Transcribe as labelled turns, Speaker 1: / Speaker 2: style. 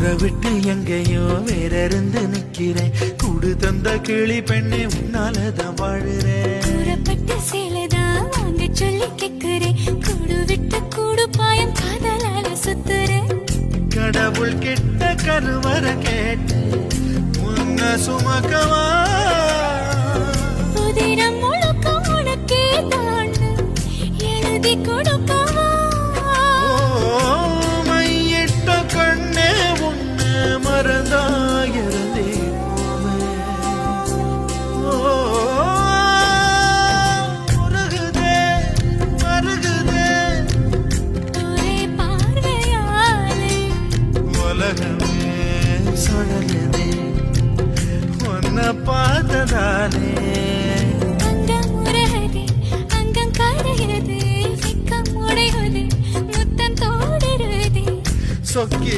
Speaker 1: ஊரை விட்டு எங்கேயோ வேற இருந்து நிக்கிறேன். கூடு தந்த கிளி பெண்ணே உன்னாலதான் வாழுறேன்.
Speaker 2: கூறப்பட்ட சேலைதான் வாங்க சொல்லி கேக்குறேன். கூடு விட்டு கூடு பாயம் காதலால சுத்துறேன்.
Speaker 1: கடவுள் கிட்ட கருவற கேட்டு உன்ன சுமக்கவா.
Speaker 2: உதிரம் முழுக்க உனக்கே தான் எழுதி கொடுக்கவா.
Speaker 1: மையிட்ட கண்ணே உன்ன மறந்தாயிருந்தே மருகுதே
Speaker 2: ஒரே பார்வையாலே
Speaker 1: உலகமே சுழலுதே உன்னை பார்த்ததாலே.
Speaker 2: அங்கம் உருகுதே அங்கம் கரையுது வெக்கம் உடையுது முத்தம் தோடுருதே.
Speaker 1: சொக்கி